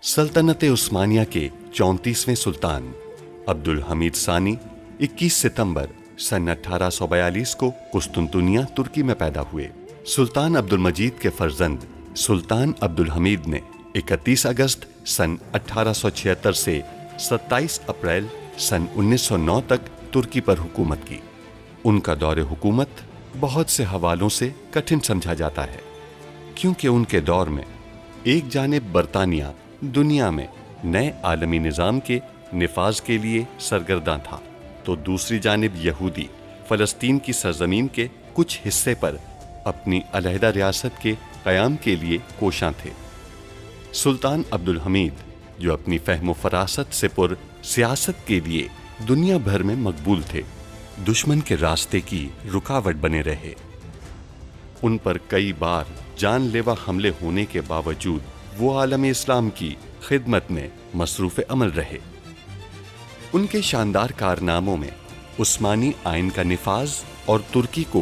सल्तनत उस्मानिया के 34वें सुल्तान अब्दुल हमीद सानी 21 सितंबर सन 1842 को कुस्तुनतुनिया तुर्की में पैदा हुए। सुल्तान अब्दुल मजीद के फर्जंद सुल्तान अब्दुल हमीद ने 31 अगस्त सन 1876 से 27 अप्रैल सन 1909 तक तुर्की पर हुकूमत की। उनका दौरे हुकूमत बहुत से हवालों से कठिन समझा जाता है, क्योंकि उनके दौर में एक जानिब बरतानिया दुनिया में नए आलमी निज़ाम के निफाज के लिए सरगर्दा था, तो दूसरी जानिब यहूदी फ़लस्तीन की सरजमीन के कुछ हिस्से पर अपनी अलहदा रियासत के क़याम के लिए कोशां थे। सुल्तान अब्दुल हमीद, जो अपनी फ़हम फ़रासत से पुर सियासत के लिए दुनिया भर में मकबूल थे, दुश्मन के रास्ते की रुकावट बने रहे। उन पर कई बार जानलेवा हमले होने के बावजूद वो आलम इस्लाम की खिदमत में मसरूफ़ अमल रहे। उनके शानदार कारनामों में उस्मानी आइन का निफाज और तुर्की को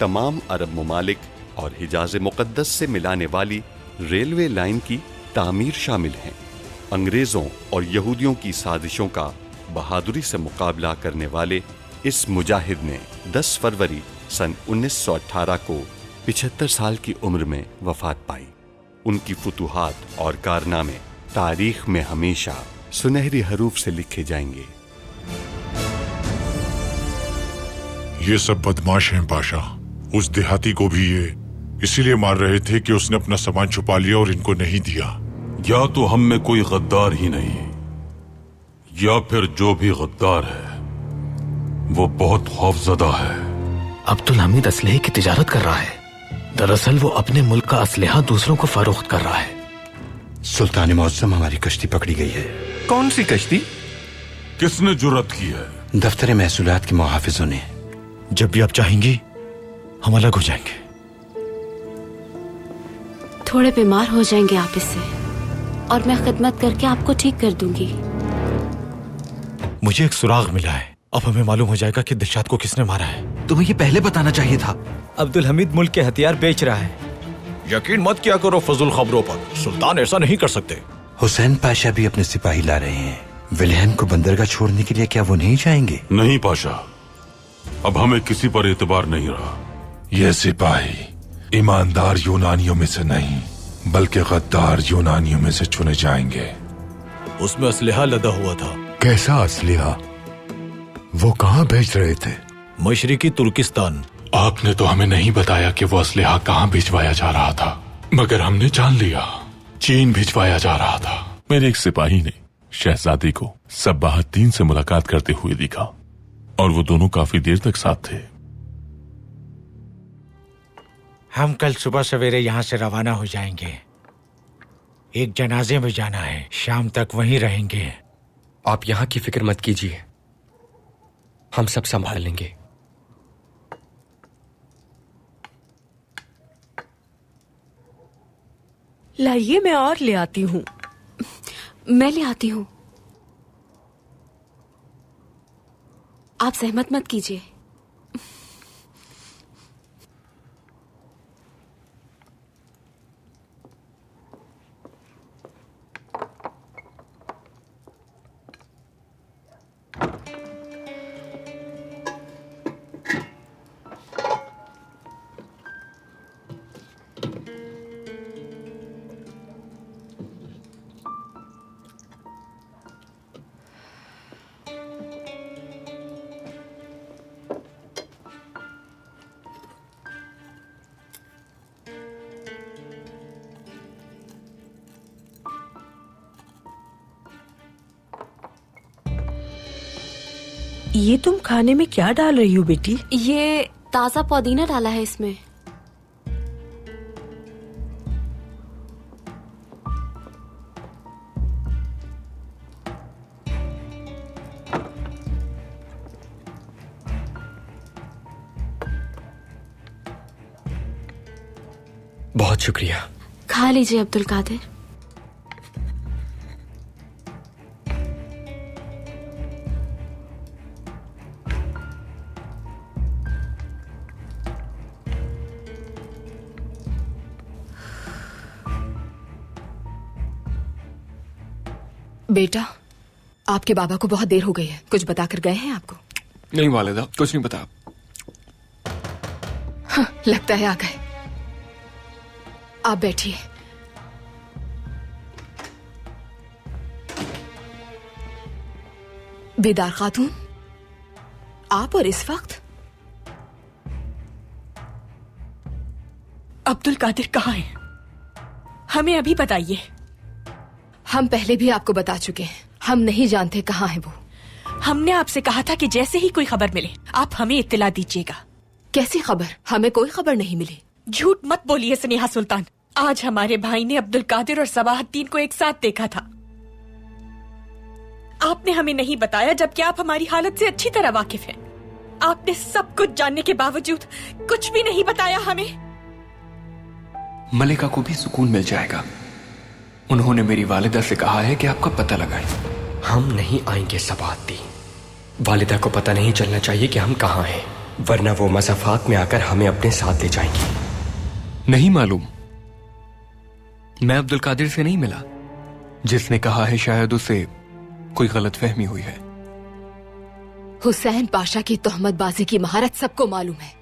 तमाम अरब ममालिक और हिजाज़ मुक़द्दस से मिलाने वाली रेलवे लाइन की तामीर शामिल हैं। अंग्रेज़ों और यहूदियों की साजिशों का बहादुरी से मुकाबला करने वाले इस मुजाहिद ने 10 फरवरी सन 1918 को 75 साल की उम्र में वफ़ात पाई। उनकी फुतूहात और कारनामे तारीख में हमेशा सुनहरी हरूफ से लिखे जाएंगे। ये सब बदमाश हैं पाशा। उस देहाती को भी ये इसीलिए मार रहे थे कि उसने अपना सामान छुपा लिया और इनको नहीं दिया। या तो हम में कोई गद्दार ही नहीं, या फिर जो भी गद्दार है वो बहुत खौफजदा है। अब्दुल हमीद असलहे की तिजारत कर रहा है। दरअसल वो अपने मुल्क का असलहा दूसरों को फरोख्त कर रहा है। सुल्तान मुअज्जम, हमारी कश्ती पकड़ी गई है। कौन सी कश्ती? किसने जुर्रत की है? दफ्तर महसूलात के मुहाफिजों ने। जब भी आप चाहेंगी हम अलग हो जाएंगे। थोड़े बीमार हो जाएंगे आप इससे, और मैं खिदमत करके आपको ठीक कर दूंगी। मुझे एक सुराग मिला है, अब हमें मालूम हो जाएगा कि दिलशाद को किसने मारा है। तुम्हें ये पहले बताना चाहिए था। अब्दुल हमीद मुल्क के हथियार बेच रहा है। यकीन मत किया करो फजूल खबरों पर, सुल्तान ऐसा नहीं कर सकते। हुसैन पाशा भी अपने सिपाही ला रहे हैं। विलियम को बंदरगाह छोड़ने के लिए क्या वो नहीं जाएंगे? नहीं पाशा, अब हमें किसी पर एतबार नहीं रहा। ये सिपाही ईमानदार यूनानियों में से नहीं बल्कि गद्दार यूनानियों में से चुने जाएंगे। उसमें असलहा लदा हुआ था। कैसा असलिहा? वो कहाँ भेज रहे थे? मशरिकी तुर्किस्तान। आपने तो हमें नहीं बताया कि वो असलिहा कहाँ भिजवाया जा रहा था, मगर हमने जान लिया, चीन भिजवाया जा रहा था। मेरे एक सिपाही ने शहजादी को सब्बाहद्दीन से मुलाकात करते हुए देखा और वो दोनों काफी देर तक साथ थे। हम कल सुबह सवेरे यहाँ से रवाना हो जाएंगे। एक जनाजे में जाना है, शाम तक वहीं रहेंगे। आप यहाँ की फिक्र मत कीजिए, हम सब संभाल लेंगे। लाइए, मैं और ले आती हूँ। मैं ले आती हूँ, आप सहमत मत कीजिए। ये तुम खाने में क्या डाल रही हो बेटी? ये ताजा पुदीना डाला है इसमें। बहुत शुक्रिया। खा लीजिए अब्दुल कादिर। बेटा, आपके बाबा को बहुत देर हो गई है, कुछ बताकर गए हैं आपको? नहीं वालिदा, कुछ नहीं बता। हाँ, लगता है आ गए। आप बैठिए। बेदार खातून, आप और इस वक्त? अब्दुल कादिर कहाँ है? हमें अभी बताइए। हम पहले भी आपको बता चुके हैं, हम नहीं जानते कहाँ है वो। हमने आपसे कहा था कि जैसे ही कोई खबर मिले आप हमें इत्तला दीजिएगा। कैसी खबर? हमें कोई खबर नहीं मिली। झूठ मत बोलिए स्नेहा सुल्तान। आज हमारे भाई ने अब्दुल कादिर और सबाहद्दीन को एक साथ देखा था। आपने हमें नहीं बताया, जबकि आप हमारी हालत से अच्छी तरह वाकिफ हैं। आपने सब कुछ जानने के बावजूद कुछ भी नहीं बताया हमें। मलिका को भी सुकून मिल जाएगा। उन्होंने मेरी वालिदा से कहा है कि आपका पता लगाएं। हम नहीं आएंगे सबाहद्दीन। वालिदा को पता नहीं चलना चाहिए कि हम कहाँ हैं, वरना वो मज़ाफ़ात में आकर हमें अपने साथ ले जाएंगी। नहीं मालूम, मैं अब्दुल कादिर से नहीं मिला। जिसने कहा है शायद उसे कोई गलतफहमी हुई है। हुसैन पाशा की तोहमतबाजी की महारत सबको मालूम है।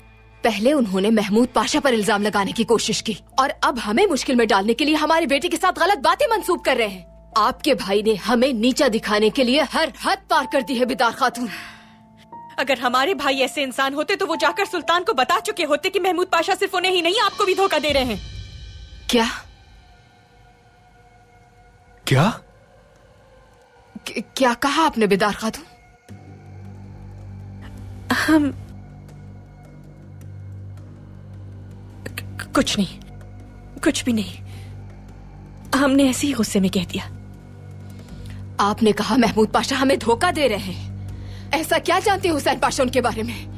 पहले उन्होंने महमूद पाशा पर इल्जाम लगाने की कोशिश की और अब हमें मुश्किल में डालने के लिए हमारी बेटी के साथ गलत बातें मंसूब कर रहे हैं। आपके भाई ने हमें नीचा दिखाने के लिए हर हद पार कर दी है बेदार खातून। अगर हमारे भाई ऐसे इंसान होते तो वो जाकर सुल्तान को बता चुके होते कि महमूद पाशा सिर्फ उन्हें ही नहीं आपको भी धोखा दे रहे हैं। क्या क्या क्या कहा आपने बेदार खातून? हम कुछ नहीं, कुछ भी नहीं। हमने ऐसे ही गुस्से में कह दिया। आपने कहा महमूद पाशा हमें धोखा दे रहे हैं। ऐसा क्या जानते हैं हुसैन पाशा उनके बारे में?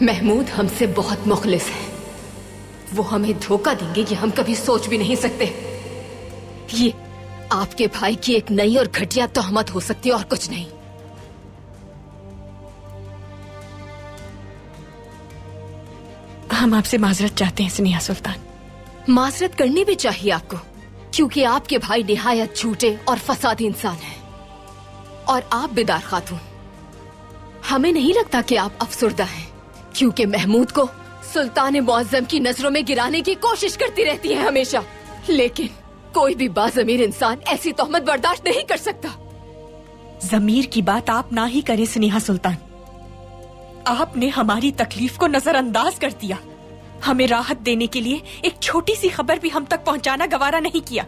महमूद हमसे बहुत मुखलिस है। वो हमें धोखा देंगे ये हम कभी सोच भी नहीं सकते। ये आपके भाई की एक नई और घटिया तोहमत हो सकती है और कुछ नहीं। हम आपसे माजरत चाहते हैं स्नेहा सुल्तान। माजरत करनी भी चाहिए आपको, क्योंकि आपके भाई निहायत झूठे और फसादी इंसान हैं। और आप बेदार खातून, हमें नहीं लगता कि आप अफसुर्दा हैं, क्योंकि महमूद को सुल्तान मुअज्जम की नजरों में गिराने की कोशिश करती रहती है हमेशा। लेकिन कोई भी बाज़मीर इंसान ऐसी तोहमत बर्दाश्त नहीं कर सकता। जमीर की बात आप ना ही करें स्नेहा सुल्तान। आपने हमारी तकलीफ को नजरअंदाज कर दिया। हमें राहत देने के लिए एक छोटी सी खबर भी हम तक पहुंचाना गवारा नहीं किया।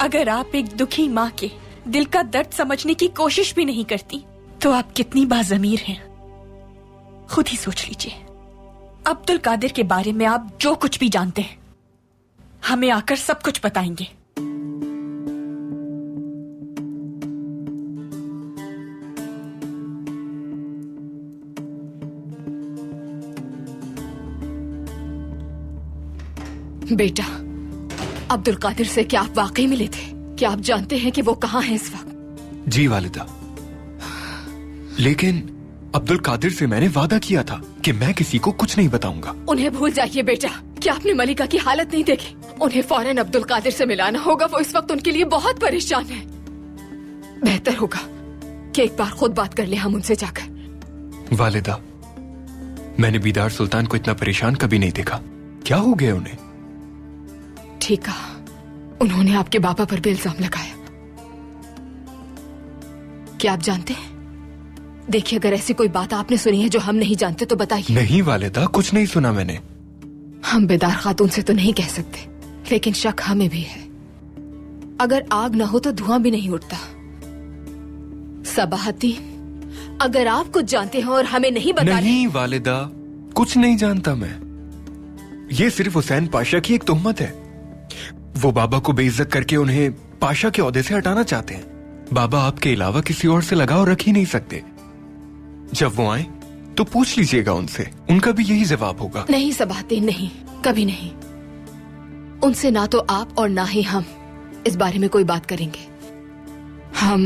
अगर आप एक दुखी माँ के दिल का दर्द समझने की कोशिश भी नहीं करती तो आप कितनी बाज़मीर हैं, खुद ही सोच लीजिए। अब्दुल कादिर के बारे में आप जो कुछ भी जानते हैं हमें आकर सब कुछ बताएंगे। बेटा, अब्दुल कादिर से क्या आप वाकई मिले थे? क्या आप जानते हैं कि वो कहाँ हैं इस वक्त? जी वालिदा, लेकिन अब्दुल कादिर से मैंने वादा किया था कि मैं किसी को कुछ नहीं बताऊंगा। उन्हें भूल जाइए बेटा। क्या आपने मलिका की हालत नहीं देखी? उन्हें फौरन अब्दुल कादिर से मिलाना होगा। वो इस वक्त उनके लिए बहुत परेशान है। बेहतर होगा कि एक बार खुद बात कर ले हम उनसे जाकर। वालिदा, मैंने बीदार सुल्तान को इतना परेशान कभी नहीं देखा। क्या हो गया उन्हें? ठीक कहा, उन्होंने आपके बाबा पर भी इल्जाम लगाया। क्या आप जानते हैं? देखिए, अगर ऐसी कोई बात आपने सुनी है जो हम नहीं जानते तो बताइए। नहीं वालिदा, कुछ नहीं सुना मैंने। हम बेदार खातून से तो नहीं कह सकते, लेकिन शक हमें भी है। अगर आग ना हो तो धुआं भी नहीं उठता। सबाहद्दीन, अगर आप कुछ जानते हैं और हमें नहीं बता रहे। नहीं वालिदा, कुछ नहीं जानता मैं। ये सिर्फ हुसैन पाशा की एक तोहमत है। वो बाबा को बेइज्जत करके उन्हें पाशा के ओहदे से हटाना चाहते हैं। बाबा आपके अलावा किसी और से लगाव रख ही नहीं सकते। जब वो आए तो पूछ लीजिएगा उनसे, उनका भी यही जवाब होगा। नहीं सबाहतीन, नहीं, कभी नहीं। उनसे ना तो आप और ना ही हम इस बारे में कोई बात करेंगे। हम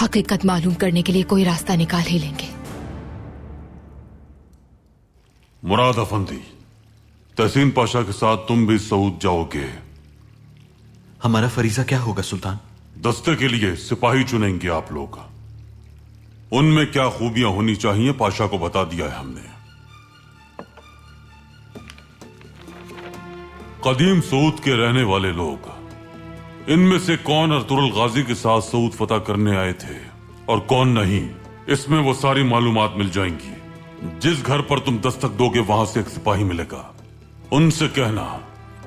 हकीकत मालूम करने के लिए कोई रास्ता निकाल ही लेंगे। मुराद अफंदी, तहसीन पाशा के साथ तुम भी सऊद जाओगे। हमारा फरीजा क्या होगा सुल्तान? दस्ते के लिए सिपाही चुनेंगे आप लोग। उनमें क्या खूबियां होनी चाहिए पाशा को बता दिया है हमने। कदीम सऊद के रहने वाले लोग, इनमें से कौन अर्तुगरुल गाजी के साथ सऊद फतह करने आए थे और कौन नहीं, इसमें वो सारी मालूमात मिल जाएंगी। जिस घर पर तुम दस्तक दोगे वहां से एक सिपाही मिलेगा। उनसे कहना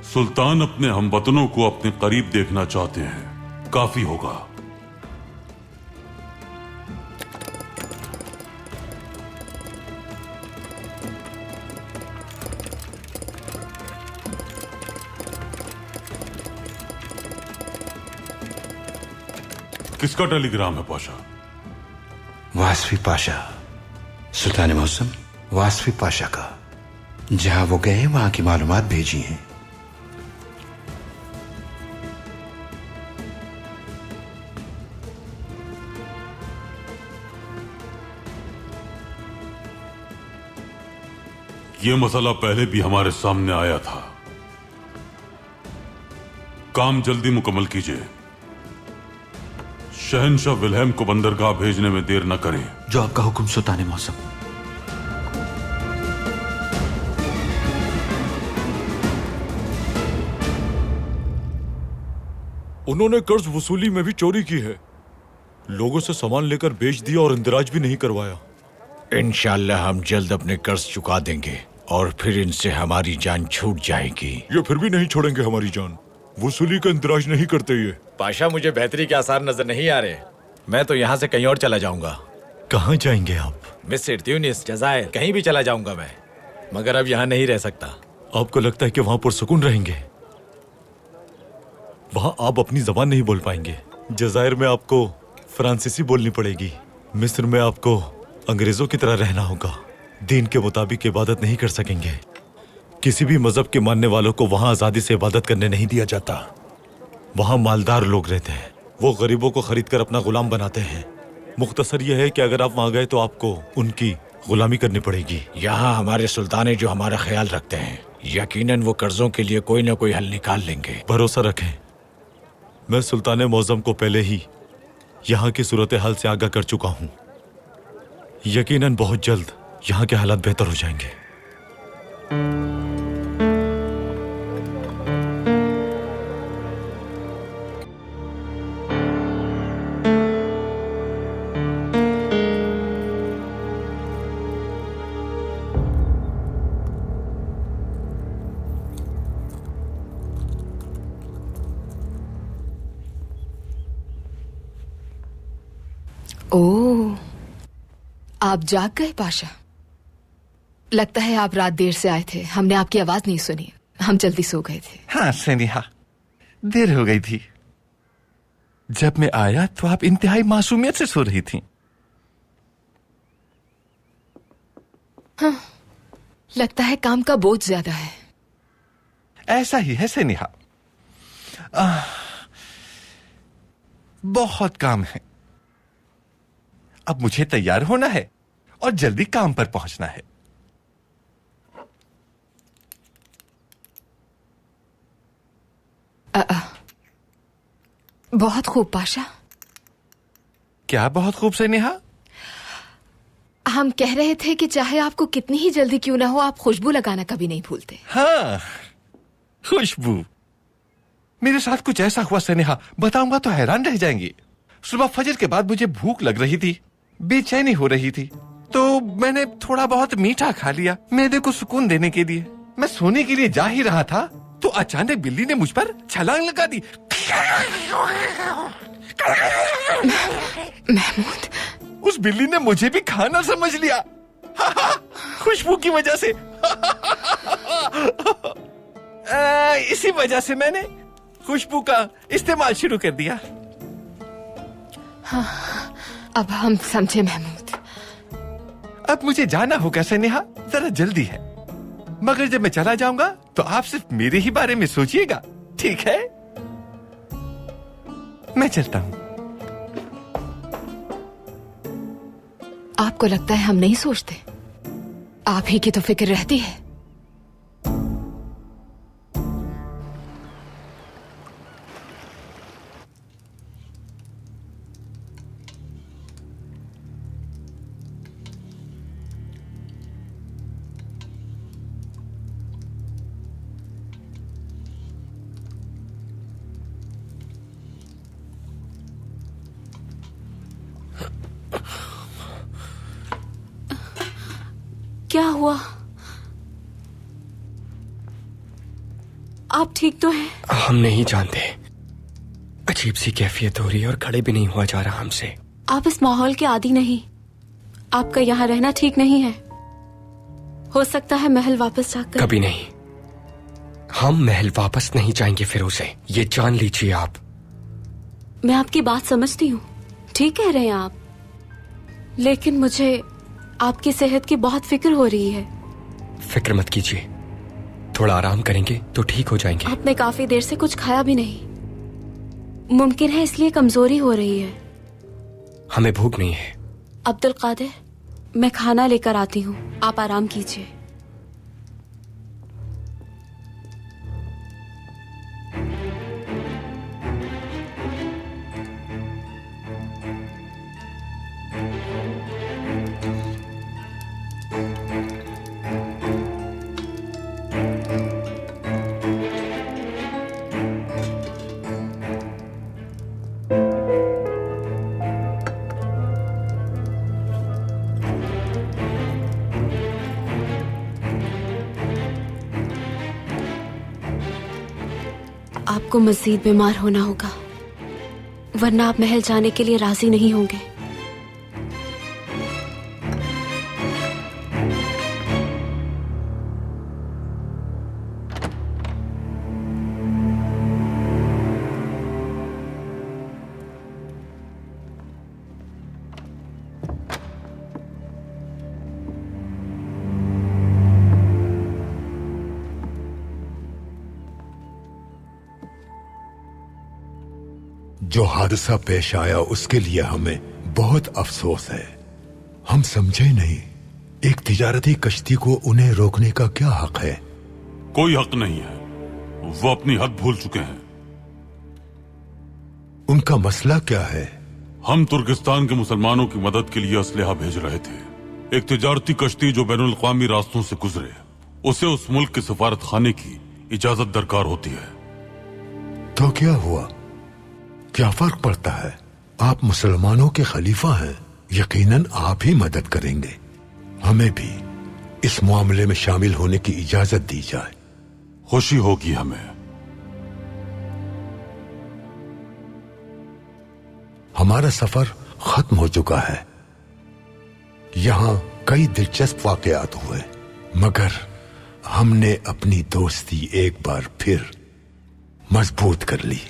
सुल्तान अपने हमवतनों को अपने करीब देखना चाहते हैं, काफी होगा। किसका टेलीग्राम है पाशा? वासफी पाशा, सुल्तान मौसम वासफी पाशा का। जहां वो गए वहां की मालूमात भेजी हैं। यह मसला पहले भी हमारे सामने आया था। काम जल्दी मुकम्मल कीजिए। शहनशाह विल्हेम को बंदरगाह भेजने में देर न करें। जो आपका हुक्म सुल्तान मौसम। उन्होंने कर्ज वसूली में भी चोरी की है, लोगों से सामान लेकर बेच दिया और इंदिराज भी नहीं करवाया। इंशाल्लाह हम जल्द अपने कर्ज चुका देंगे और फिर इनसे हमारी जान छूट जाएगी। ये फिर भी नहीं छोड़ेंगे हमारी जान। वसूली का इंतराज नहीं करते ये। पाशा, मुझे बेहतरी के आसार नजर नहीं आ रहे। मैं तो यहाँ से कहीं और चला जाऊंगा। कहाँ जाएंगे आप? मिस्र, ट्यूनिस, जजायर, कहीं भी चला जाऊंगा मैं, मगर अब यहाँ नहीं रह सकता। आपको लगता है कि वहां पुरसुकून रहेंगे? वहां आप अपनी जबान नहीं बोल पाएंगे। जजायर में आपको फ्रांसीसी बोलनी पड़ेगी। मिस्र में आपको अंग्रेजों की तरह रहना होगा। दीन के मुताबिक इबादत नहीं कर सकेंगे। किसी भी मजहब के मानने वालों को वहां आजादी से इबादत करने नहीं दिया जाता। वहां मालदार लोग रहते हैं, वो गरीबों को खरीद कर अपना गुलाम बनाते हैं। मुख्तसर यह है कि अगर आप वहां गए तो आपको उनकी गुलामी करनी पड़ेगी। यहाँ हमारे सुल्तान जो हमारा ख्याल रखते हैं, यकीनन वो कर्जों के लिए कोई ना कोई हल निकाल लेंगे। भरोसा रखें, मैं सुल्तान मौजम को पहले ही यहाँ की सूरत हाल से आगाह कर चुका हूँ। यकीनन बहुत जल्द यहाँ के हालात बेहतर हो जाएंगे। ओह, आप जाग गए पाशा। लगता है आप रात देर से आए थे, हमने आपकी आवाज नहीं सुनी। हम जल्दी सो गए थे। हाँ सनिहा, देर हो गई थी। जब मैं आया तो आप इंतहाई मासूमियत से सो रही थी। हाँ, लगता है काम का बोझ ज्यादा है। ऐसा ही है सनिहा, बहुत काम है। अब मुझे तैयार होना है और जल्दी काम पर पहुंचना है। बहुत खूब पाशा। क्या बहुत खूब सनिहा? हम कह रहे थे कि चाहे आपको कितनी ही जल्दी क्यों ना हो, आप खुशबू लगाना कभी नहीं भूलते। हाँ, खुशबू। मेरे साथ कुछ ऐसा हुआ सनेहा, बताऊंगा तो हैरान रह जाएंगी। सुबह फजर के बाद मुझे भूख लग रही थी, बेचैनी हो रही थी, तो मैंने थोड़ा बहुत मीठा खा लिया मैदे को सुकून देने के लिए। मैं सोने के लिए जा ही रहा था तो अचानक बिल्ली ने मुझ पर छलांग लगा दी। महमूद, उस बिल्ली ने मुझे भी खाना समझ लिया। खुशबू की वजह से। इसी वजह से मैंने खुशबू का इस्तेमाल शुरू कर दिया। हाँ, अब हम समझे महमूद। अब मुझे जाना होगा सनेहा, जरा जल्दी है। मगर जब मैं चला जाऊंगा तो आप सिर्फ मेरे ही बारे में सोचिएगा, ठीक है? मैं चलता हूं। आपको लगता है हम नहीं सोचते? आप ही की तो फिक्र रहती है। क्या हुआ? आप ठीक तो हैं? हम नहीं जानते, अजीब सी कैफियत हो रही है और खड़े भी नहीं हुआ जा रहा हमसे। आप इस माहौल के आदी नहीं। आपका यहाँ रहना ठीक नहीं है। हो सकता है महल वापस जाकर। कभी नहीं, हम महल वापस नहीं जाएंगे फिरोज़े, ये जान लीजिए आप। मैं आपकी बात समझती हूँ, ठीक कह रहे हैं आप, लेकिन मुझे आपकी सेहत की बहुत फिक्र हो रही है। फिक्र मत कीजिए, थोड़ा आराम करेंगे तो ठीक हो जाएंगे। आपने काफी देर से कुछ खाया भी नहीं। मुमकिन है इसलिए कमजोरी हो रही है। हमें भूख नहीं है। अब्दुल कादिर, मैं खाना लेकर आती हूँ, आप आराम कीजिए। आपको मजीद बीमार होना होगा, वरना आप महल जाने के लिए राजी नहीं होंगे। जो हादसा पेश आया उसके लिए हमें बहुत अफसोस है। हम समझे नहीं, एक तिजारती कश्ती को उन्हें रोकने का क्या हक है? कोई हक नहीं है, वो अपनी हद भूल चुके हैं। उनका मसला क्या है? हम तुर्किस्तान के मुसलमानों की मदद के लिए असलहा भेज रहे थे। एक तिजारती कश्ती जो बैनुल अक़वामी रास्तों से गुजरे, उसे उस मुल्क के सफारत खाने की इजाजत दरकार होती है। तो क्या हुआ? क्या फर्क पड़ता है? आप मुसलमानों के खलीफा हैं, यकीनन आप ही मदद करेंगे। हमें भी इस मामले में शामिल होने की इजाजत दी जाए। खुशी होगी हमें। हमारा सफर खत्म हो चुका है। यहां कई दिलचस्प वाकयात हुए, मगर हमने अपनी दोस्ती एक बार फिर मजबूत कर ली।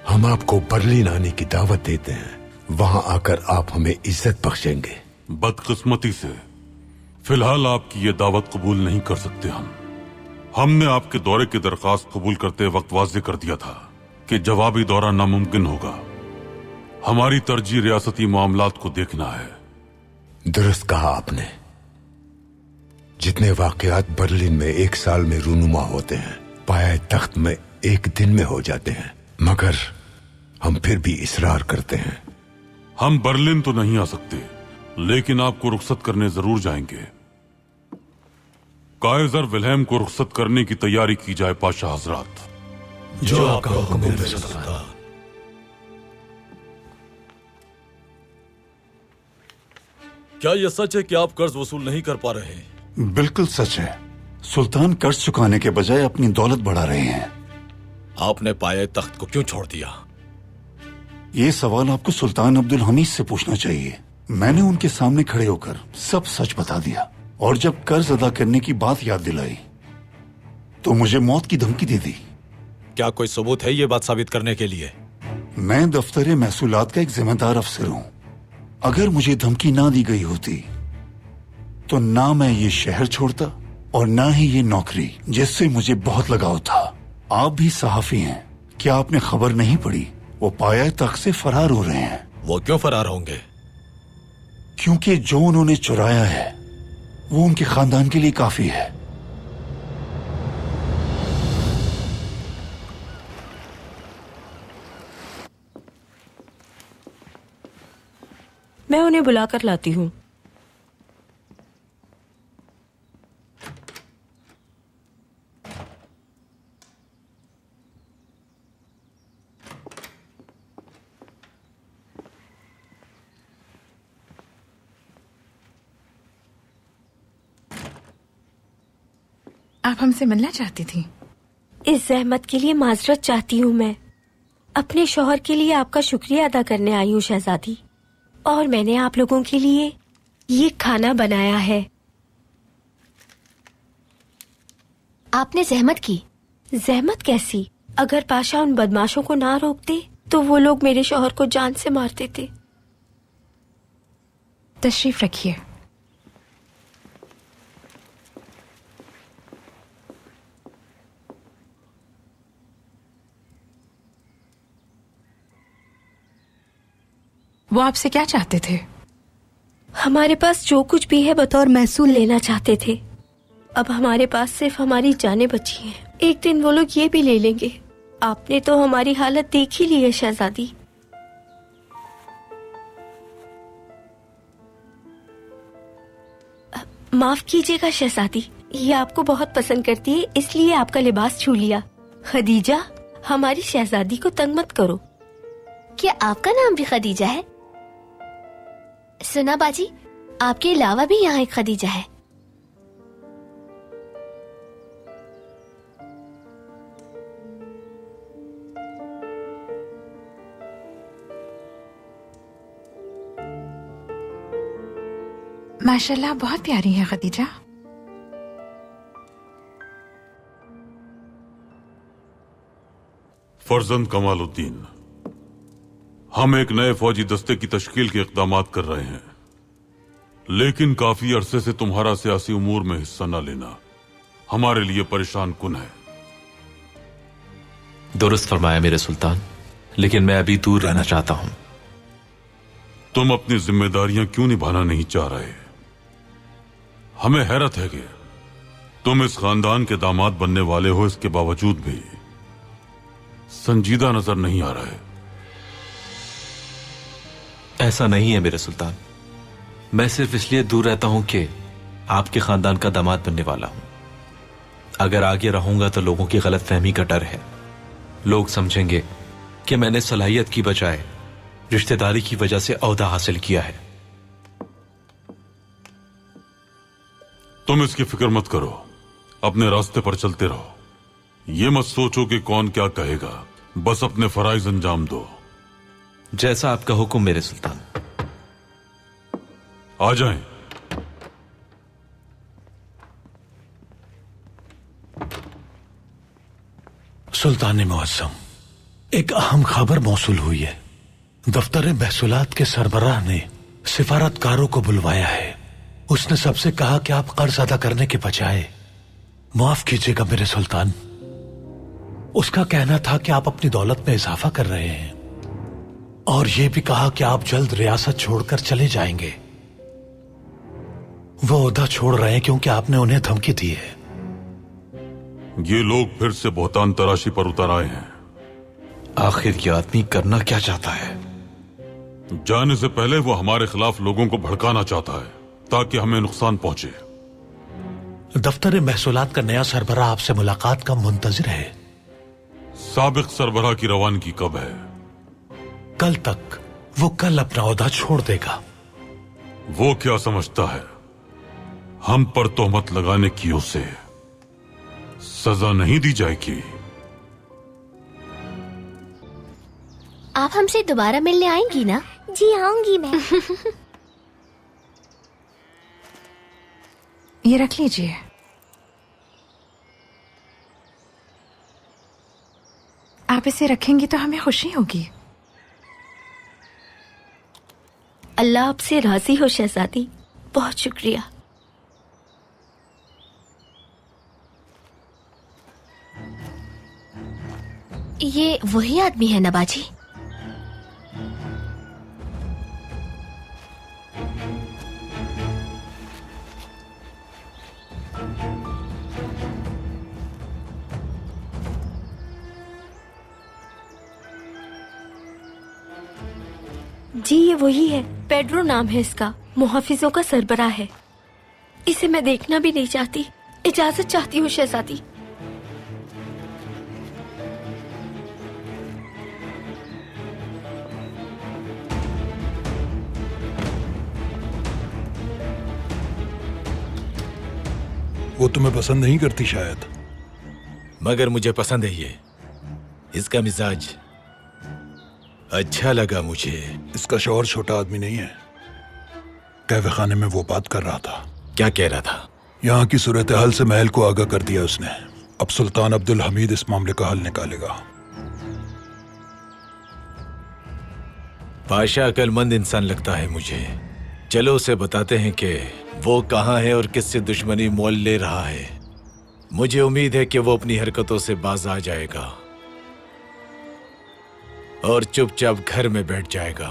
हम आपको बर्लिन आने की दावत देते हैं। वहां आकर आप हमें इज्जत बख्शेंगे। बदकिस्मती से फिलहाल आपकी ये दावत कबूल नहीं कर सकते हमने आपके दौरे की दरखास्त कबूल करते वक्त वाज़ेह कर दिया था कि जवाबी दौरा नामुमकिन होगा। हमारी तरजीह रियासती मामलात को देखना है। दुरुस्त कहा आपने। जितने वाकयात बर्लिन में एक साल में रूनुमा होते हैं, पाए तख्त में एक दिन में हो जाते हैं, मगर हम फिर भी इसरार करते हैं। हम बर्लिन तो नहीं आ सकते, लेकिन आपको रुखसत करने जरूर जाएंगे। काइजर विल्हेम को रुखसत करने की तैयारी की जाए पाशा हजरात। जो आपका हुक्म है सुल्तान। क्या यह सच है कि आप कर्ज वसूल नहीं कर पा रहे हैं? बिल्कुल सच है। सुल्तान कर्ज चुकाने के बजाय अपनी दौलत बढ़ा रहे हैं। आपने पाए तख्त को क्यों छोड़ दिया? ये सवाल आपको सुल्तान अब्दुल हमीद से पूछना चाहिए। मैंने उनके सामने खड़े होकर सब सच बता दिया, और जब कर्ज अदा करने की बात याद दिलाई तो मुझे मौत की धमकी दे दी। क्या कोई सबूत है ये बात साबित करने के लिए? मैं दफ्तर महसूलात का एक जिम्मेदार अफसर हूँ। अगर मुझे धमकी ना दी गई होती तो ना मैं ये शहर छोड़ता और ना ही ये नौकरी जिससे मुझे बहुत लगाव था। आप भी सहाफी हैं, क्या आपने खबर नहीं पढ़ी? वो पाया तख्त से फरार हो रहे हैं। वो क्यों फरार होंगे? क्योंकि जो उन्होंने चुराया है वो उनके खानदान के लिए काफी है। मैं उन्हें बुलाकर लाती हूँ। आप हमसे मिलना चाहती थी? इस जहमत के लिए माजरत चाहती हूँ। मैं अपने शौहर के लिए आपका शुक्रिया अदा करने आई हूँ शहजादी, और मैंने आप लोगों के लिए ये खाना बनाया है। आपने जहमत की? जहमत कैसी? अगर पाशा उन बदमाशों को ना रोकते तो वो लोग मेरे शौहर को जान से मार देते। तशरीफ रखिए। वो आपसे क्या चाहते थे? हमारे पास जो कुछ भी है बतौर महसूल लेना चाहते थे। अब हमारे पास सिर्फ हमारी जानें बची हैं। एक दिन वो लोग ये भी ले लेंगे। आपने तो हमारी हालत देख ही ली है शहजादी। माफ कीजिएगा शहजादी, ये आपको बहुत पसंद करती है इसलिए आपका लिबास छू लिया। खदीजा, हमारी शहजादी को तंग मत करो। क्या आपका नाम भी खदीजा है? सुना बाजी, आपके अलावा भी यहाँ एक खदीजा है। माशाल्लाह बहुत प्यारी है खदीजा। फर्जंद कमालुद्दीन, हम एक नए फौजी दस्ते की तश्कील के इक़दामात कर रहे हैं, लेकिन काफी अरसे से तुम्हारा सियासी उमूर में हिस्सा न लेना हमारे लिए परेशान कुन है। दुरुस्त फरमाया मेरे सुल्तान, लेकिन मैं अभी दूर रहना चाहता हूं। तुम अपनी जिम्मेदारियां क्यों निभाना नहीं चाह रहे? हमें हैरत है कि तुम इस खानदान के दामाद बनने वाले हो, इसके बावजूद भी संजीदा नजर नहीं आ रहे। ऐसा नहीं है मेरे सुल्तान, मैं सिर्फ इसलिए दूर रहता हूं कि आपके खानदान का दामाद बनने वाला हूं। अगर आगे रहूंगा तो लोगों की गलतफहमी का डर है। लोग समझेंगे कि मैंने सलाहियत की बजाय रिश्तेदारी की वजह से ओहदा हासिल किया है। तुम इसकी फिक्र मत करो, अपने रास्ते पर चलते रहो। ये मत सोचो कि कौन क्या कहेगा, बस अपने फराइज अंजाम दो। जैसा आपका हुक्म मेरे सुल्तान। आ जाएं। सुल्तान मुअज्जम, एक अहम खबर मौसूल हुई है। दफ्तर महसूलात के सरबराह ने सिफारतकारों को बुलवाया है। उसने सबसे कहा कि आप कर्ज अदा करने के बजाय, माफ कीजिएगा मेरे सुल्तान, उसका कहना था कि आप अपनी दौलत में इजाफा कर रहे हैं और यह भी कहा कि आप जल्द रियासत छोड़कर चले जाएंगे। वो ओहदा छोड़ रहे हैं क्योंकि आपने उन्हें धमकी दी है। ये लोग फिर से बहुतान तराशी पर उतर आए हैं। आखिर ये आदमी करना क्या चाहता है? जाने से पहले वो हमारे खिलाफ लोगों को भड़काना चाहता है ताकि हमें नुकसान पहुंचे। दफ्तर महसूलात का नया सरबराह आपसे मुलाकात का मुंतजिर है। साबिक सरबराह की रवानगी कब है? कल तक। वो कल अपना ओहदा छोड़ देगा। वो क्या समझता है हम पर तोहमत लगाने की उसे सजा नहीं दी जाएगी? आप हमसे दोबारा मिलने आएंगी ना? जी आऊंगी मैं। ये रख लीजिए। आप इसे रखेंगी तो हमें खुशी होगी। अल्लाह आपसे राजी हो शहजादी, बहुत शुक्रिया। ये वही आदमी है ना बाजी? जी ये वही है। पेड्रो नाम है इसका, मुहाफिजों का सरबराह है। इसे मैं देखना भी नहीं चाहती। इजाजत चाहती हूँ शहजादी। वो तुम्हें पसंद नहीं करती शायद। मगर मुझे पसंद है ये। इसका मिजाज अच्छा लगा मुझे। इसका शौहर छोटा आदमी नहीं है। कहवे खाने में वो बात कर रहा था। क्या कह रहा था? यहाँ की सूरत हाल से महल को आगाह कर दिया उसने। अब सुल्तान अब्दुल हमीद इस मामले का हल निकालेगा। पाशा अकलमंद इंसान लगता है मुझे। चलो उसे बताते हैं कि वो कहाँ है और किससे दुश्मनी मोल ले रहा है। मुझे उम्मीद है कि वो अपनी हरकतों से बाज आ जाएगा और चुपचाप घर में बैठ जाएगा।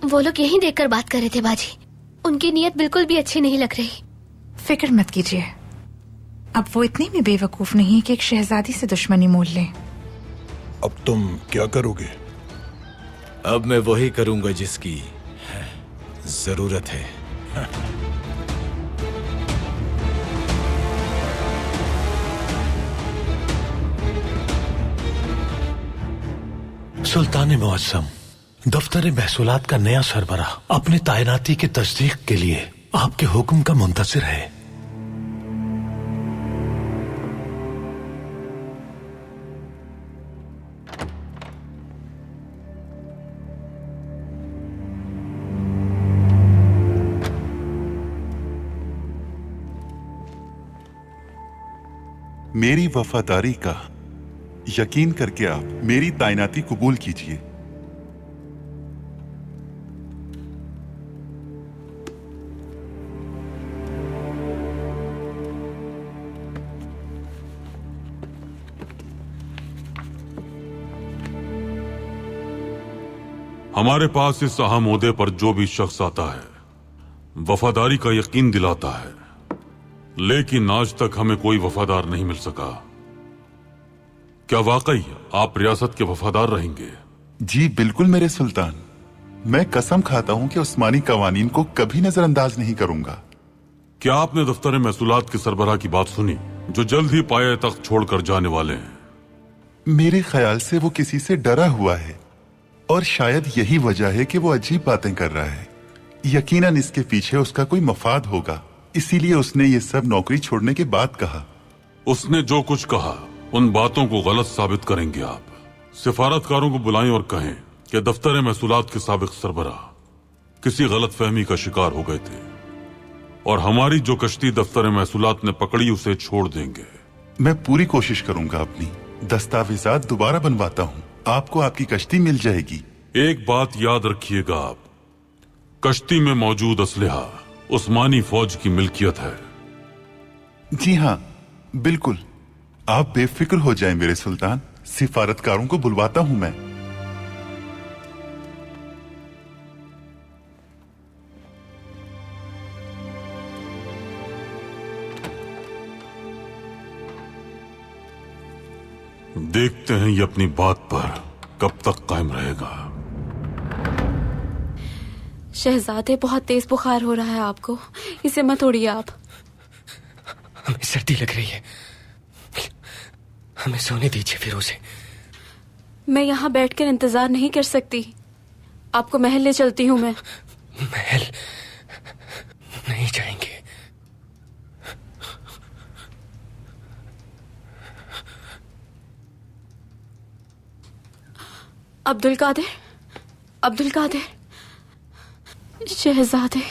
वो लोग यहीं देखकर बात कर रहे थे बाजी। उनकी नीयत बिल्कुल भी अच्छी नहीं लग रही। फिक्र मत कीजिए, अब वो इतनी भी बेवकूफ नहीं है कि एक शहजादी से दुश्मनी मोल ले। अब तुम क्या करोगे? अब मैं वही करूंगा जिसकी जरूरत है। सुल्तान मुअज्जम, दफ्तर महसूलात का नया सरबराह अपनी तैनाती की तस्दीक के लिए आपके हुक्म का मुंतजिर है। मेरी वफादारी का यकीन करके आप मेरी तैनाती कबूल कीजिए। हमारे पास इस अहम ओहदे पर जो भी शख्स आता है वफादारी का यकीन दिलाता है, लेकिन आज तक हमें कोई वफादार नहीं मिल सका। क्या वाकई आप रियासत के वफादार रहेंगे? जी बिल्कुल मेरे सुल्तान। मैं कसम खाता हूं कि उस्मानी कवानीन को कभी नजरअंदाज नहीं करूंगा। क्या आपने दफ्तर महसूलात के सरबराह की बात सुनी जो जल्द ही पाए तख्त छोड़कर जाने वाले हैं? मेरे ख्याल से वो किसी से डरा हुआ है और शायद यही वजह है कि वो अजीब बातें कर रहा है। यकीनन इसके पीछे उसका कोई मफाद होगा, इसीलिए उसने ये सब नौकरी छोड़ने के बाद कहा। उसने जो कुछ कहा उन बातों को गलत साबित करेंगे आप। सिफारतकारों को बुलाएं और कहें कि दफ्तर महसूलात के साबिक सरबराह किसी गलत फहमी का शिकार हो गए थे और हमारी जो कश्ती दफ्तर महसूलात ने पकड़ी उसे छोड़ देंगे। मैं पूरी कोशिश करूंगा, अपनी दस्तावेजात दोबारा बनवाता हूँ, आपको आपकी कश्ती मिल जाएगी। एक बात याद रखिएगा आप, कश्ती में मौजूद असलहा उस्मानी फौज की मिल्कियत है। जी हाँ बिल्कुल, आप बेफिक्र हो जाएं मेरे सुल्तान। सिफारतकारों को बुलवाता हूं मैं। देखते हैं ये अपनी बात पर कब तक कायम रहेगा। शहजादे, बहुत तेज बुखार हो रहा है आपको, इसे मत तोड़िए आप। हमें सर्दी लग रही है, हमें सोने दीजिए फिरोज़े। मैं यहाँ बैठकर इंतजार नहीं कर सकती, आपको महल ले चलती हूँ मैं। महल नहीं जाएंगे। अब्दुल कादिर, अब्दुल कादिर, शहजादे।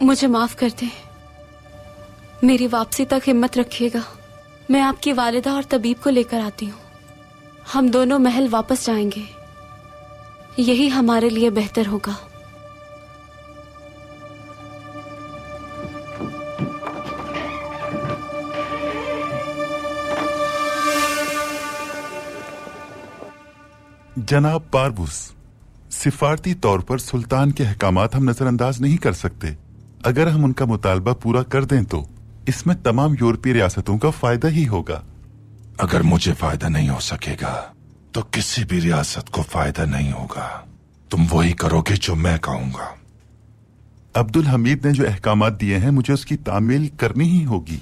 मुझे माफ कर दे, मेरी वापसी तक हिम्मत रखिएगा। मैं आपकी वालिदा और तबीब को लेकर आती हूँ। हम दोनों महल वापस जाएंगे, यही हमारे लिए बेहतर होगा। जनाब पारबुस, सिफारती तौर पर सुल्तान के अहकामात हम नजरअंदाज नहीं कर सकते। अगर हम उनका मुतालबा पूरा कर दें तो इसमें तमाम यूरोपीय रियासतों का फायदा ही होगा। अगर मुझे फायदा नहीं हो सकेगा तो किसी भी रियासत को फायदा नहीं होगा। तुम वही करोगे जो मैं कहूंगा। अब्दुल हमीद ने जो अहकामात दिए हैं मुझे उसकी तामील करनी ही होगी।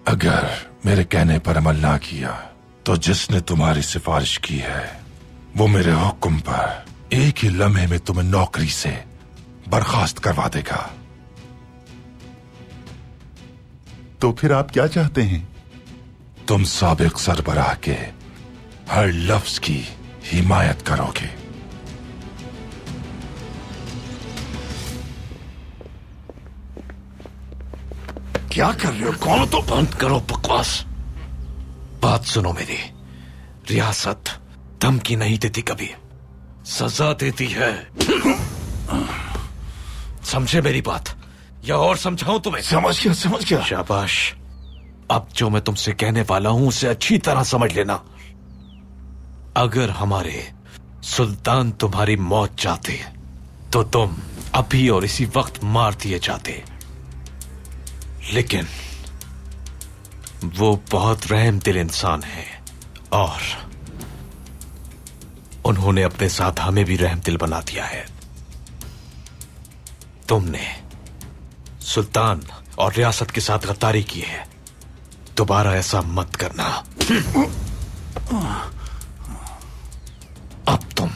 अगर मेरे कहने पर अमल ना किया तो जिसने तुम्हारी सिफारिश की है वो मेरे हुक्म पर एक ही लम्हे में तुम्हें नौकरी से बर्खास्त करवा देगा। तो फिर आप क्या चाहते हैं? तुम साबिक सरबराह के हर लफ्ज की हिमायत करोगे। क्या कर रहे हो? कौन हो तो? बंद करो बकवास। बात सुनो मेरी। रियासत धमकी नहीं देती, कभी सजा देती है। समझे मेरी बात या और समझाऊं तुम्हें? समझ गया। शाबाश। अब जो मैं तुमसे कहने वाला हूं उसे अच्छी तरह समझ लेना। अगर हमारे सुल्तान तुम्हारी मौत चाहते तो तुम अभी और इसी वक्त मार दिए जाते, लेकिन वो बहुत रहम दिल इंसान है और उन्होंने अपने साथ हमें भी रहम दिल बना दिया है। तुमने सुल्तान और रियासत के साथ गद्दारी की है, दोबारा ऐसा मत करना। अब तुम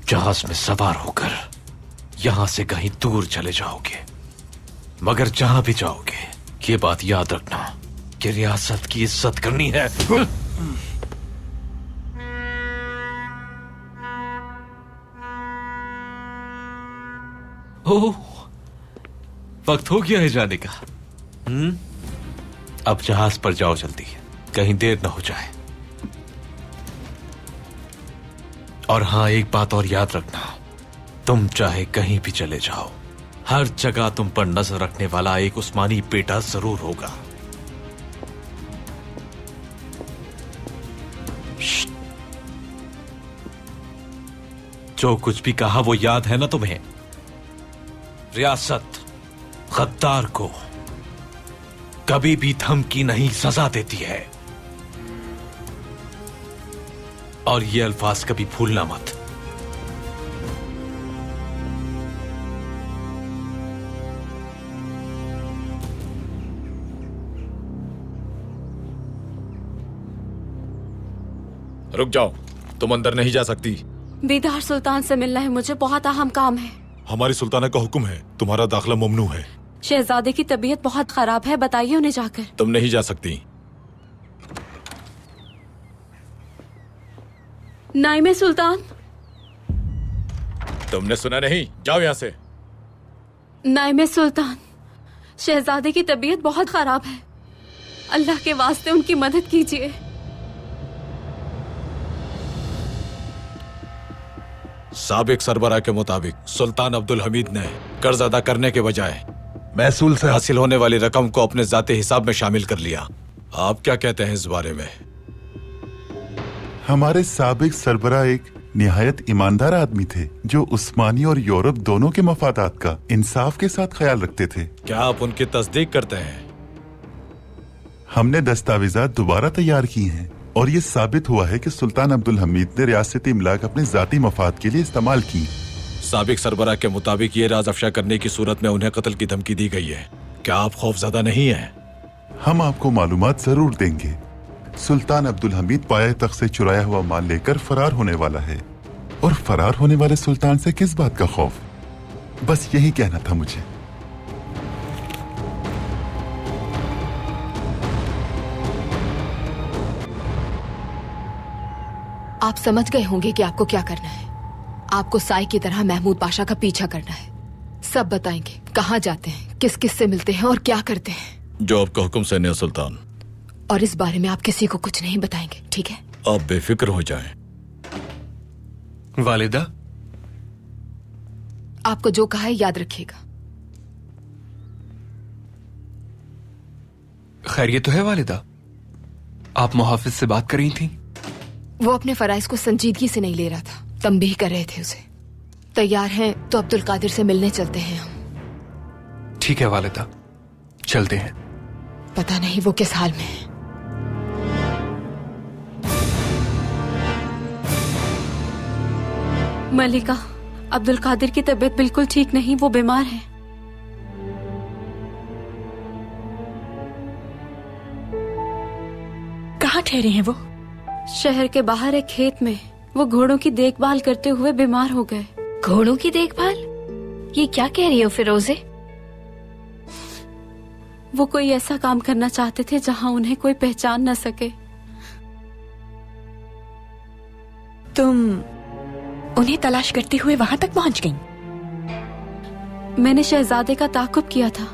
जहाज में सवार होकर यहां से कहीं दूर चले जाओगे, मगर जहां भी जाओगे ये बात याद रखना कि रियासत की इज्जत करनी है। ओह, वक्त हो गया है जाने का। अब जहाज पर जाओ जल्दी, कहीं देर न हो जाए। और हां, एक बात और याद रखना, तुम चाहे कहीं भी चले जाओ, हर जगह तुम पर नजर रखने वाला एक उस्मानी बेटा जरूर होगा। जो कुछ भी कहा वो याद है ना तुम्हें? रियासत गद्दार को कभी भी धमकी नहीं, सजा देती है। और ये अल्फाज कभी भूलना मत। रुक जाओ, तुम अंदर नहीं जा सकती। बेदार सुल्तान से मिलना है मुझे, बहुत अहम काम है। हमारी सुल्ताना का हुक्म है, तुम्हारा दाखिला ममनू है। शहजादे की तबीयत बहुत खराब है, बताइए उन्हें जाकर। तुम नहीं जा सकती। नाइमे सुल्तान। तुमने सुना नहीं? जाओ यहां से। नाइमे सुल्तान, शहजादे की तबीयत बहुत खराब है, अल्लाह के वास्ते उनकी मदद कीजिए। साबिक सरबराह के मुताबिक सुल्तान अब्दुल हमीद ने कर्ज अदा करने के बजाय महसूल से हासिल होने वाली रकम को अपने जाते हिसाब में शामिल कर लिया। आप क्या कहते हैं इस बारे में? हमारे साबिक सरबराह एक निहायत ईमानदार आदमी थे जो उस्मानी और यूरोप दोनों के मफादात का इंसाफ के साथ ख्याल रखते थे। क्या आप उनकी तस्दीक करते हैं? हमने दस्तावेजात दोबारा तैयार की हैं और ये साबित हुआ है कि सुल्तान अब्दुल हमीद ने रियासती इमलाक अपने जाती मफाद के लिए इस्तेमाल की। साबिक सरबराह के मुताबिक ये राज अफशा करने की सूरत में उन्हें कत्ल की धमकी दी गई है। क्या आप खौफजदा नहीं हैं? हम आपको मालूमात जरूर देंगे। सुल्तान अब्दुल हमीद पाया तख्त से चुराया हुआ माल लेकर फरार होने वाला है, और फरार होने वाले सुल्तान से किस बात का खौफ? बस यही कहना था मुझे। आप समझ गए होंगे कि आपको क्या करना है। आपको साई की तरह महमूद पाशा का पीछा करना है। सब बताएंगे, कहाँ जाते हैं, किस किस से मिलते हैं और क्या करते हैं। जो आपका हुक्म सैन्य सुल्तान। और इस बारे में आप किसी को कुछ नहीं बताएंगे, ठीक है? आप बेफिक्र हो जाएं। वालिदा, आपको जो कहा है याद रखिएगा। खैरियत तो है वालिदा? आप मुहाफिज से बात कर रही थी? वो अपने फराइज को संजीदगी से नहीं ले रहा था, तंबीह कर रहे थे उसे। तैयार हैं तो अब्दुल कादिर से मिलने चलते हैं हम। ठीक है वालिदा, चलते हैं। पता नहीं वो किस हाल में है। मलिका, अब्दुल कादिर की तबीयत बिल्कुल ठीक नहीं, वो बीमार है। कहाँ ठहरे हैं वो? शहर के बाहर एक खेत में। वो घोड़ों की देखभाल करते हुए बीमार हो गए। घोड़ों की देखभाल? ये क्या कह रही हो फिरोजे? वो कोई ऐसा काम करना चाहते थे जहां उन्हें कोई पहचान न सके। तुम उन्हें तलाश करते हुए वहां तक पहुंच गईं? मैंने शहजादे का ताकुब किया था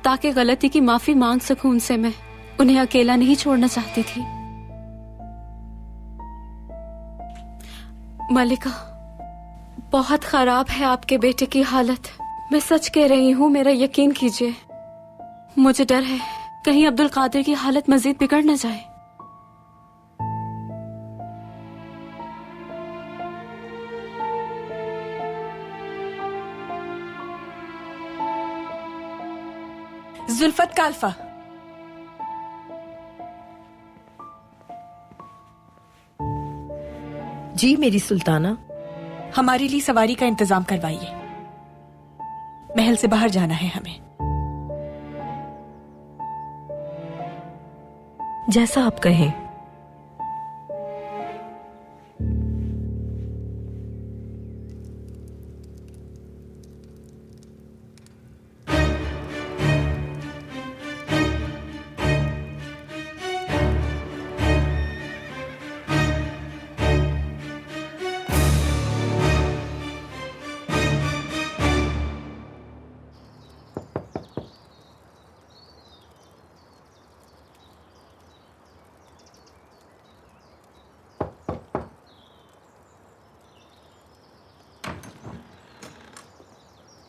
ताकि गलती की माफी मांग सकूं उनसे। मैं उन्हें अकेला नहीं छोड़ना चाहती थी। मलिका, बहुत खराब है आपके बेटे की हालत। मैं सच कह रही हूँ, मेरा यकीन कीजिए। मुझे डर है कहीं अब्दुल कादिर की हालत मजीद बिगड़ न जाए। जुल्फत काल्फा, जी मेरी सुल्ताना। हमारे लिए सवारी का इंतजाम करवाइए। महल से बाहर जाना है हमें। जैसा आप कहें।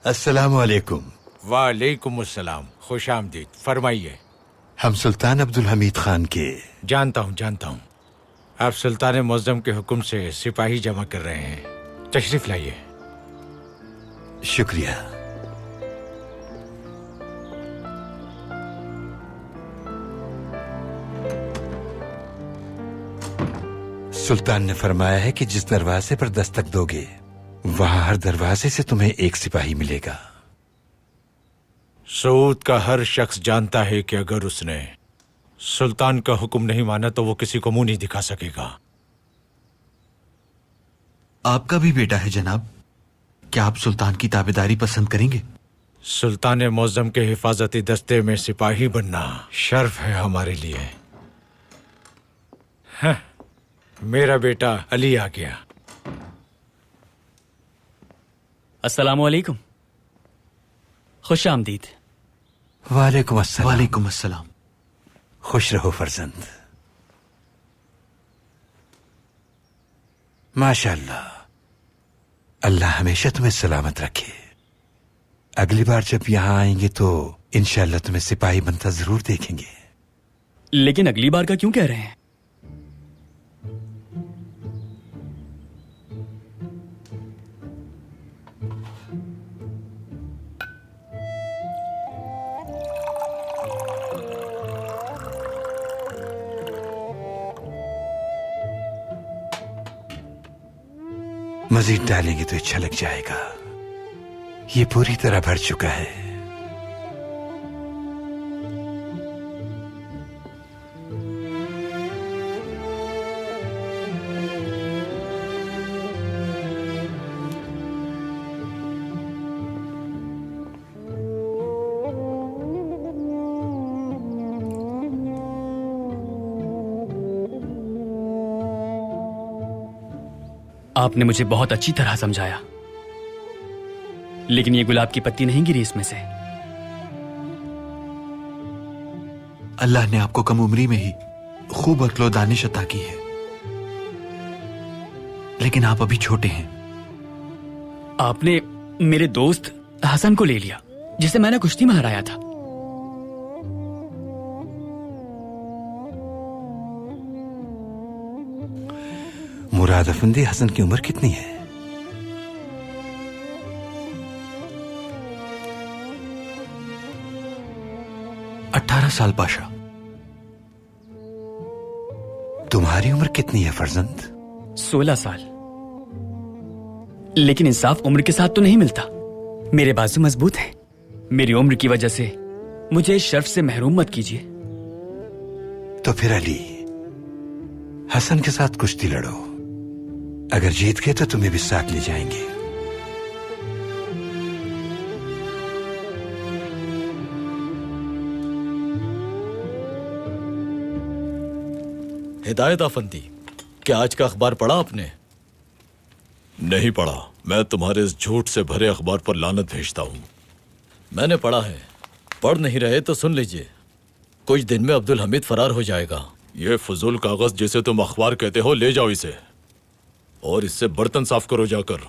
अस्सलामुअलैकुम। वालेकुम अस्सलाम। खुश आमदीद। फरमाइए। हम सुल्तान अब्दुल हमीद खान के। जानता हूँ। आप सुल्तान मुअज्जम के हुक्म से सिपाही जमा कर रहे हैं। तशरीफ लाइए। शुक्रिया। सुल्तान ने फरमाया है कि जिस दरवाजे पर दस्तक दोगे वहां हर दरवाजे से तुम्हें एक सिपाही मिलेगा। सऊद का हर शख्स जानता है कि अगर उसने सुल्तान का हुक्म नहीं माना तो वो किसी को मुंह नहीं दिखा सकेगा। आपका भी बेटा है जनाब, क्या आप सुल्तान की ताबेदारी पसंद करेंगे? सुल्तान मुअज्जम के हिफाजती दस्ते में सिपाही बनना शर्फ है हमारे लिए। हाँ, मेरा बेटा अली आ गया। अस्सलामुअलैकुम। खुश आमदीद। वालेकुम अस्सलाम। वालेकुम अस्सलाम। खुश रहो फर्जंद। माशाअल्लाह, अल्लाह हमेशा तुम्हें सलामत रखे। अगली बार जब यहाँ आएंगे तो इंशाअल्लाह तुम्हें सिपाही बनता जरूर देखेंगे। लेकिन अगली बार का क्यों कह रहे हैं? मजीद डालेंगे तो अच्छा लग जाएगा। ये पूरी तरह भर चुका है। आपने मुझे बहुत अच्छी तरह समझाया, लेकिन ये गुलाब की पत्ती नहीं गिरी इसमें से। अल्लाह ने आपको कम उम्री में ही खूब अक्ल व दानिश अता की है, लेकिन आप अभी छोटे हैं। आपने मेरे दोस्त हसन को ले लिया, जिसे मैंने कुश्ती में हराया था। मुराद अफंदी, हसन की उम्र कितनी है? 18 साल पाशा। तुम्हारी उम्र कितनी है फर्जंद? 16 साल। लेकिन इंसाफ उम्र के साथ तो नहीं मिलता। मेरे बाजू मजबूत हैं। मेरी उम्र की वजह से मुझे इस शर्फ से महरूम मत कीजिए। तो फिर अली, हसन के साथ कुश्ती लड़ो। अगर जीत गए तो तुम्हें भी साथ ले जाएंगे। हिदायत अफंदी, क्या आज का अखबार पढ़ा आपने? नहीं पढ़ा। मैं तुम्हारे इस झूठ से भरे अखबार पर लानत भेजता हूँ। मैंने पढ़ा है। पढ़ नहीं रहे तो सुन लीजिए। कुछ दिन में अब्दुल हमीद फरार हो जाएगा। ये फजूल कागज जिसे तुम अखबार कहते हो, ले जाओ इसे और इससे बर्तन साफ करो जाकर।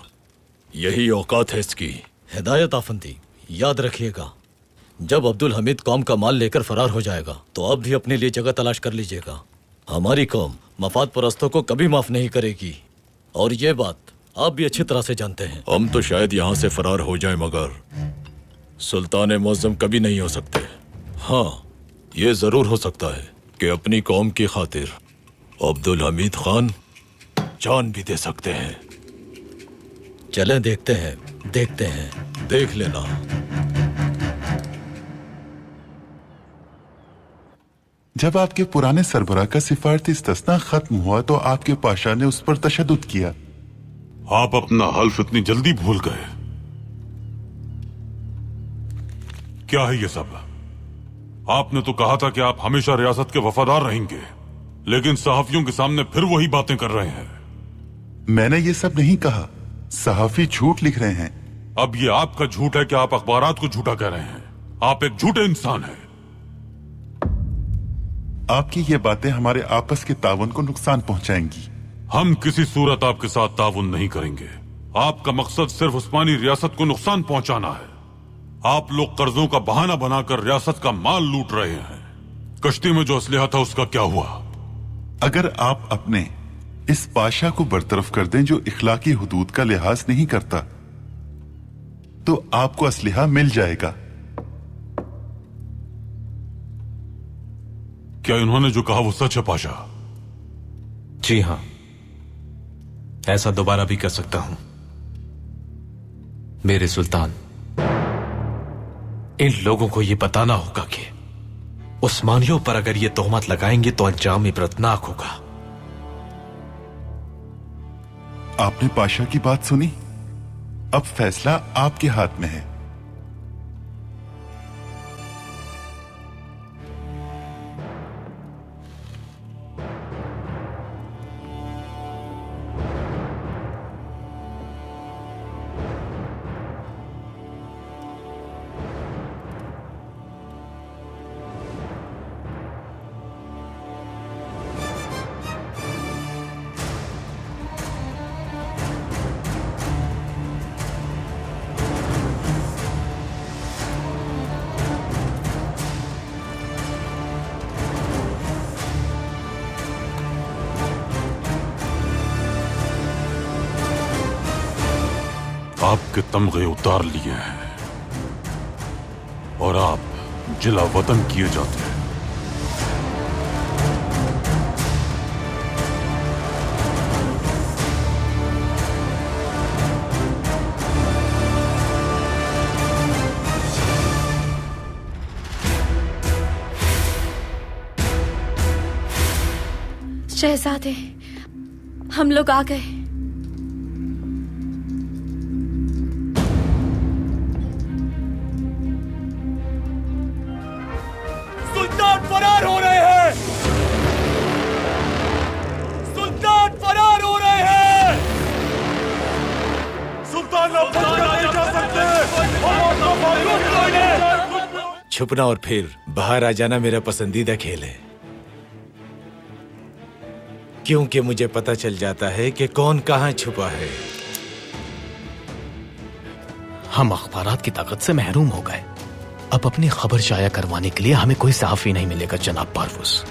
यही औकात है इसकी। हिदायत अफंदी, याद रखिएगा, जब अब्दुल हमीद कौम का माल लेकर फरार हो जाएगा तो आप भी अपने लिए जगह तलाश कर लीजिएगा। हमारी कौम मफाद परस्तों को कभी माफ नहीं करेगी, और ये बात आप भी अच्छी तरह से जानते हैं। हम तो शायद यहाँ से फरार हो जाएं, मगर सुल्तान मुअज्जम कभी नहीं हो सकते। हाँ, ये जरूर हो सकता है कि अपनी कौम की खातिर अब्दुल हमीद खान जान भी दे सकते हैं। चलें, देखते हैं, देख लेना। जब आपके पुराने सरबराह का सिफारती इस्तिस्ना खत्म हुआ तो आपके पाशा ने उस पर तशद्दुद किया। आप अपना हल्फ इतनी जल्दी भूल गए? क्या है ये सब? आपने तो कहा था कि आप हमेशा रियासत के वफादार रहेंगे, लेकिन सहाफियों के सामने फिर वही बातें कर रहे हैं। मैंने ये सब नहीं कहा। सहाफी झूठ लिख रहे हैं। अब ये आपका झूठ है कि आप अखबारात को झूठा कह रहे हैं। आप एक झूठे इंसान हैं। आपकी ये बातें हमारे आपस के ताउन को नुकसान पहुंचाएंगी। हम किसी सूरत आपके साथ ताउन नहीं करेंगे। आपका मकसद सिर्फ उस्मानी रियासत को नुकसान पहुंचाना है। आप लोग कर्जों का बहाना बनाकर रियासत का माल लूट रहे हैं। कश्ती में जो असलहा था उसका क्या हुआ? अगर आप अपने इस पाशा को बरतरफ कर दें जो इखलाकी हुदूद का लिहाज नहीं करता, तो आपको असलहा मिल जाएगा। क्या इन्होंने जो कहा वो सच है पाशा? जी हां, ऐसा दोबारा भी कर सकता हूं। मेरे सुल्तान, इन लोगों को यह बताना होगा कि उस्मानियों पर अगर ये तोहमत लगाएंगे तो अंजाम इबरतनाक होगा। आपने पाशा की बात सुनी। अब फैसला आपके हाथ में है। आपके तमगे उतार लिए हैं और आप जिला वतन किए जाते हैं। शहजादे, हम लोग आ गए। सुल्तान फरार हो रहे हैं। सुल्तान फरार हो रहे हैं। सुल्तान अब नहीं जा सकते। छुपना और फिर बाहर आ जाना मेरा पसंदीदा खेल है, क्योंकि मुझे पता चल जाता है कि कौन कहां छुपा है। हम अखबारात की ताकत से महरूम हो गए। अब अपनी खबर शाया करवाने के लिए हमें कोई सहाफी नहीं मिलेगा जनाब पारवुस।